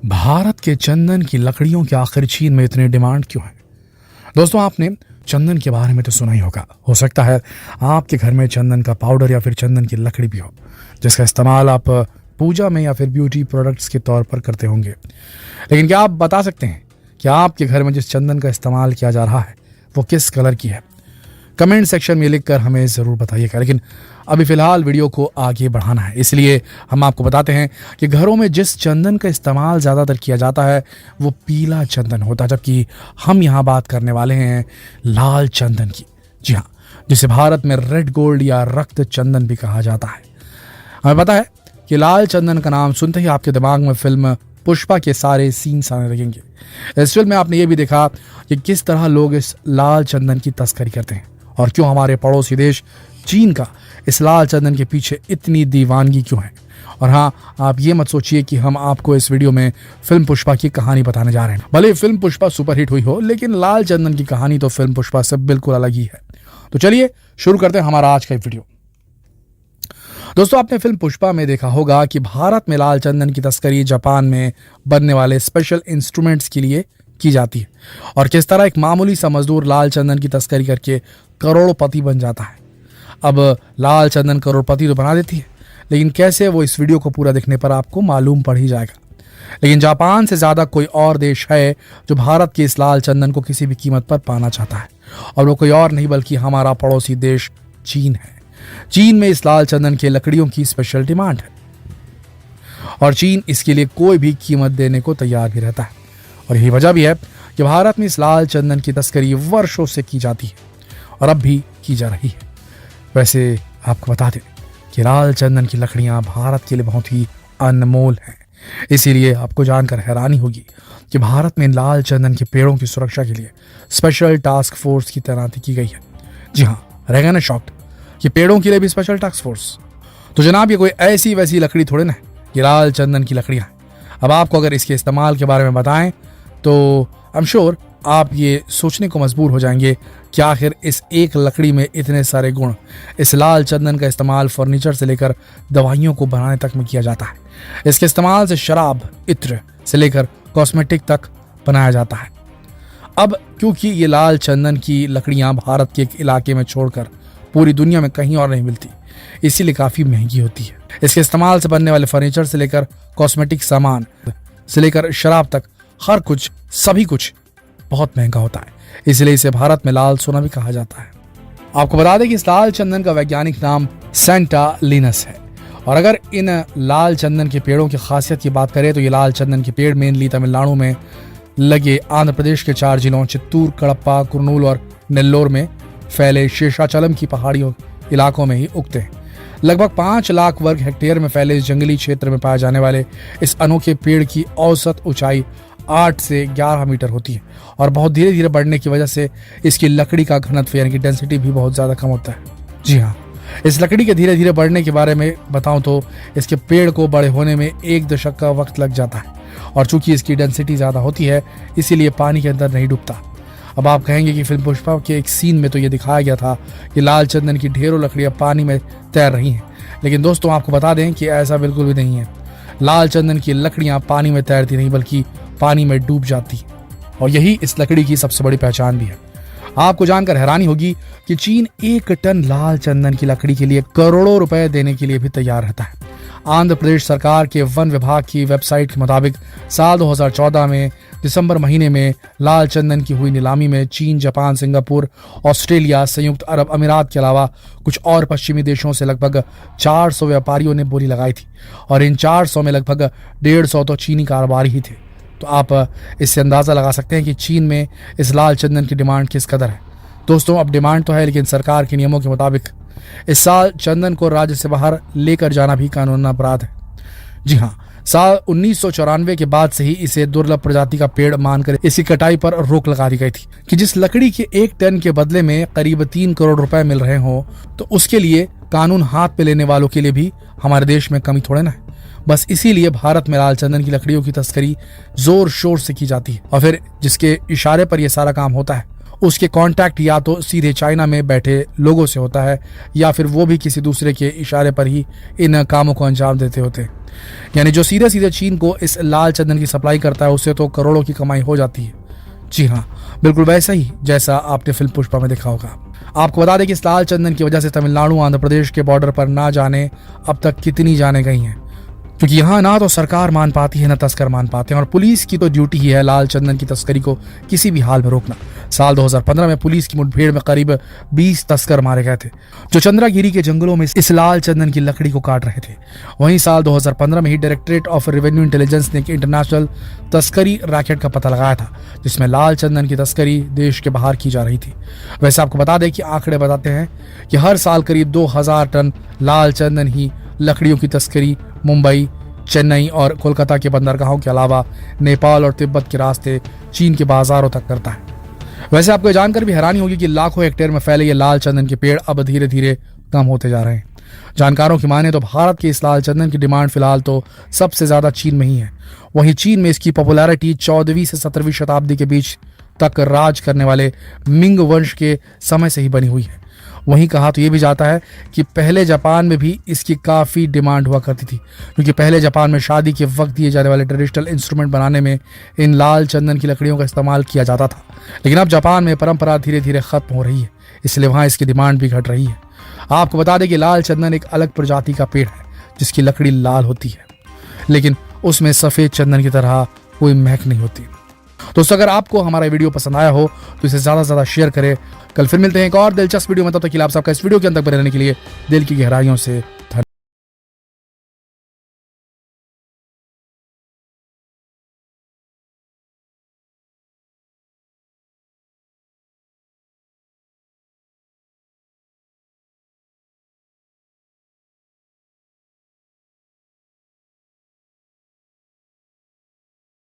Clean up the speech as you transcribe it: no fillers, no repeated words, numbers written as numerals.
भारत के चंदन की लकड़ियों की आखिर चीन में इतनी डिमांड क्यों है? दोस्तों, आपने चंदन के बारे में तो सुना ही होगा। हो सकता है आपके घर में चंदन का पाउडर या फिर चंदन की लकड़ी भी हो, जिसका इस्तेमाल आप पूजा में या फिर ब्यूटी प्रोडक्ट्स के तौर पर करते होंगे। लेकिन क्या आप बता सकते हैं कि आपके घर में जिस चंदन का इस्तेमाल किया जा रहा है वो किस कलर की है? कमेंट सेक्शन में लिखकर हमें ज़रूर बताइएगा। लेकिन अभी फ़िलहाल वीडियो को आगे बढ़ाना है, इसलिए हम आपको बताते हैं कि घरों में जिस चंदन का इस्तेमाल ज़्यादातर किया जाता है वो पीला चंदन होता है, जबकि हम यहाँ बात करने वाले हैं लाल चंदन की। जी हाँ, जिसे भारत में रेड गोल्ड या रक्त चंदन भी कहा जाता है। हमें पता है कि लाल चंदन का नाम सुनते ही आपके दिमाग में फिल्म पुष्पा के सारे सीन्स आने लगेंगे। इस फिल्म में आपने ये भी देखा कि किस तरह लोग इस लाल चंदन की तस्करी करते हैं और क्यों हमारे पड़ोसी देश चीन का इस लाल चंदन के पीछे इतनी दीवानगी क्यों है। और हाँ, आप ये मत सोचिए कि हम आपको इस वीडियो में फिल्म पुष्पा की कहानी बताने जा रहे हैं। भले फिल्म पुष्पा सुपरहिट हुई हो, लेकिन लाल चंदन की कहानी तो फिल्म पुष्पा से बिल्कुल अलग ही है। तो चलिए शुरू करते हैं हमारा आज का वीडियो। दोस्तों, आपने फिल्म पुष्पा में देखा होगा कि भारत में लाल चंदन की तस्करी जापान में बनने वाले स्पेशल इंस्ट्रूमेंट्स के लिए की जाती है और किस तरह एक मामूली सा मजदूर लाल चंदन की तस्करी करके करोड़पति बन जाता है। अब लाल चंदन करोड़पति तो बना देती है, लेकिन कैसे, वो इस वीडियो को पूरा देखने पर आपको मालूम पड़ ही जाएगा। लेकिन जापान से ज्यादा कोई और देश है जो भारत के इस लाल चंदन को किसी भी कीमत पर पाना चाहता है, और वो कोई और नहीं बल्कि हमारा पड़ोसी देश चीन है। चीन में इस लाल चंदन के लकड़ियों की स्पेशल डिमांड है और चीन इसके लिए कोई भी कीमत देने को तैयार भी रहता है। और यही वजह भी है कि भारत में इस लाल चंदन की तस्करी वर्षों से की जाती है और अब भी की जा रही है। वैसे आपको बता दें कि लाल चंदन की लकड़ियां भारत के लिए बहुत ही अनमोल हैं, इसीलिए आपको जानकर हैरानी होगी कि भारत में लाल चंदन के पेड़ों की सुरक्षा के लिए स्पेशल टास्क फोर्स की तैनाती की गई है। जी हाँ, रहेगा ना शॉक्ड कि पेड़ों के लिए भी स्पेशल टास्क फोर्स। तो जनाब, ये कोई ऐसी वैसी लकड़ी थोड़े ना है, ये लाल चंदन की लकड़ियां। अब आपको अगर इसके इस्तेमाल के बारे में बताएं तो आई एम श्योर आप ये सोचने को मजबूर हो जाएंगे कि आखिर इस एक लकड़ी में इतने सारे गुण। इस लाल चंदन का इस्तेमाल फर्नीचर से लेकर दवाइयों को बनाने तक में किया जाता है। इसके इस्तेमाल से शराब, इत्र से लेकर कॉस्मेटिक तक बनाया जाता है। अब क्योंकि ये लाल चंदन की लकड़ियां भारत के एक इलाके में छोड़कर पूरी दुनिया में कहीं और नहीं मिलती, इसीलिए काफी महंगी होती है। इसके इस्तेमाल से बनने वाले फर्नीचर से लेकर कॉस्मेटिक सामान से लेकर शराब तक हर कुछ, सभी कुछ बहुत महंगा होता है, इसलिए इसे भारत में लाल सोना भी कहा जाता है। आपको बता दें कि इस लाल चंदन का वैज्ञानिक नाम सेंटा लिनस है। और अगर इन लाल चंदन के पेड़ों की खासियत की बात करें तो ये लाल चंदन के पेड़ मेनली तमिलनाडु में लगे आंध्र प्रदेश के 4 जिलों चित्तूर, कडप्पा, कुर्नूल और नेल्लोर में फैले शेषाचलम की पहाड़ियों इलाकों में ही उगते हैं। लगभग 5 लाख वर्ग हेक्टेयर में फैले इस जंगली क्षेत्र में पाए जाने वाले इस अनोखे पेड़ की औसत ऊंचाई 8 से 11 मीटर होती है और बहुत धीरे धीरे बढ़ने की वजह से इसकी लकड़ी का घनत्व यानी कि डेंसिटी भी बहुत ज़्यादा कम होता है। जी हाँ, इस लकड़ी के धीरे धीरे बढ़ने के बारे में बताऊं तो इसके पेड़ को बड़े होने में 1 दशक का वक्त लग जाता है और चूंकि इसकी डेंसिटी ज़्यादा होती है इसीलिए पानी के अंदर नहीं डूबता। अब आप कहेंगे कि फिल्म पुष्पा के एक सीन में तो ये दिखाया गया था कि लाल चंदन की ढेरों लकड़ियां पानी में तैर रही हैं, लेकिन दोस्तों आपको बता दें कि ऐसा बिल्कुल भी नहीं है। लाल चंदन की लकड़ियां पानी में तैरती नहीं बल्कि पानी में डूब जाती हैं और यही इस लकड़ी की सबसे बड़ी पहचान भी है। आपको जानकर हैरानी होगी कि चीन 1 टन लाल चंदन की लकड़ी के लिए करोड़ों रुपए देने के लिए भी तैयार रहता है। आंध्र प्रदेश सरकार के वन विभाग की वेबसाइट के मुताबिक साल 2014 में दिसंबर महीने में लाल चंदन की हुई नीलामी में चीन, जापान, सिंगापुर, ऑस्ट्रेलिया, संयुक्त अरब अमीरात के अलावा कुछ और पश्चिमी देशों से लगभग 400 व्यापारियों ने बोली लगाई थी और इन 400 में लगभग 150 तो चीनी कारोबारी ही थे। तो आप इससे अंदाजा लगा सकते हैं कि चीन में इस लाल चंदन की डिमांड किस कदर है। दोस्तों, अब डिमांड तो है, लेकिन सरकार के नियमों के मुताबिक इस साल चंदन को राज्य से बाहर लेकर जाना भी कानूनन अपराध है। जी हाँ, साल 1994 के बाद से ही इसे दुर्लभ प्रजाति का पेड़ मानकर इसकी कटाई पर रोक लगा दी गई थी कि जिस लकड़ी के 1 टन के बदले में करीब 3 करोड़ रुपए मिल रहे हो तो उसके लिए कानून हाथ पे लेने वालों के लिए भी हमारे देश में कमी थोड़े ना है। बस इसीलिए भारत में लाल चंदन की लकड़ियों की तस्करी जोर शोर से की जाती है और फिर जिसके इशारे पर यह सारा काम होता है उसके कांटेक्ट या तो सीधे चाइना में बैठे लोगों से होता है या फिर वो भी किसी दूसरे के इशारे पर ही इन कामों को अंजाम देते होते हैं। यानी जो सीधे सीधे चीन को इस लाल चंदन की सप्लाई करता है उससे तो करोड़ों की कमाई हो जाती है। जी हाँ, बिल्कुल वैसा ही जैसा आपने फिल्म पुष्पा में देखा होगा। आपको बता दें कि इस लाल चंदन की वजह से तमिलनाडु आंध्र प्रदेश के बॉर्डर पर ना जाने अब तक कितनी जाने गई हैं, क्योंकि यहाँ ना तो सरकार मान पाती है ना तस्कर मान पाते हैं, और पुलिस की तो ड्यूटी ही है लाल चंदन की तस्करी को किसी भी हाल में रोकना। साल 2015 में पुलिस की मुठभेड़ में करीब 20 तस्कर मारे गए थे जो चंद्रागिरी के जंगलों में इस लाल चंदन की लकड़ी को काट रहे थे। वहीं साल 2015 में ही डायरेक्टरेट ऑफ रेवेन्यू इंटेलिजेंस ने एक इंटरनेशनल तस्करी रैकेट का पता लगाया था जिसमें लाल चंदन की तस्करी देश के बाहर की जा रही थी। वैसे आपको बता दें कि आंकड़े बताते हैं कि हर साल करीब 2000 टन लाल चंदन ही लकड़ियों की तस्करी मुंबई, चेन्नई और कोलकाता के बंदरगाहों के अलावा नेपाल और तिब्बत के रास्ते चीन के बाजारों तक करता है। वैसे आपको जानकर भी हैरानी होगी कि लाखों हेक्टेयर में फैले ये लाल चंदन के पेड़ अब धीरे धीरे कम होते जा रहे हैं। जानकारों की माने तो भारत के इस लाल चंदन की डिमांड फिलहाल तो सबसे ज्यादा चीन में ही है। वहीं चीन में इसकी पॉपुलैरिटी 14वीं से 17वीं शताब्दी के बीच तक राज करने वाले मिंग वंश के समय से ही बनी हुई है। वहीं कहा तो ये भी जाता है कि पहले जापान में भी इसकी काफ़ी डिमांड हुआ करती थी, क्योंकि पहले जापान में शादी के वक्त दिए जाने वाले ट्रेडिशनल इंस्ट्रूमेंट बनाने में इन लाल चंदन की लकड़ियों का इस्तेमाल किया जाता था। लेकिन अब जापान में परंपरा धीरे धीरे खत्म हो रही है, इसलिए वहाँ इसकी डिमांड भी घट रही है। आपको बता दें कि लाल चंदन एक अलग प्रजाति का पेड़ है जिसकी लकड़ी लाल होती है, लेकिन उसमें सफ़ेद चंदन की तरह कोई महक नहीं होती। दोस्तों, अगर आपको हमारा वीडियो पसंद आया हो तो इसे ज़्यादा से ज़्यादा शेयर करें। कल फिर मिलते हैं एक और दिलचस्प वीडियो में, तब तक के लिए आप सबका इस वीडियो के अंदर बने रहने के लिए दिल की गहराइयों से धन्यवाद।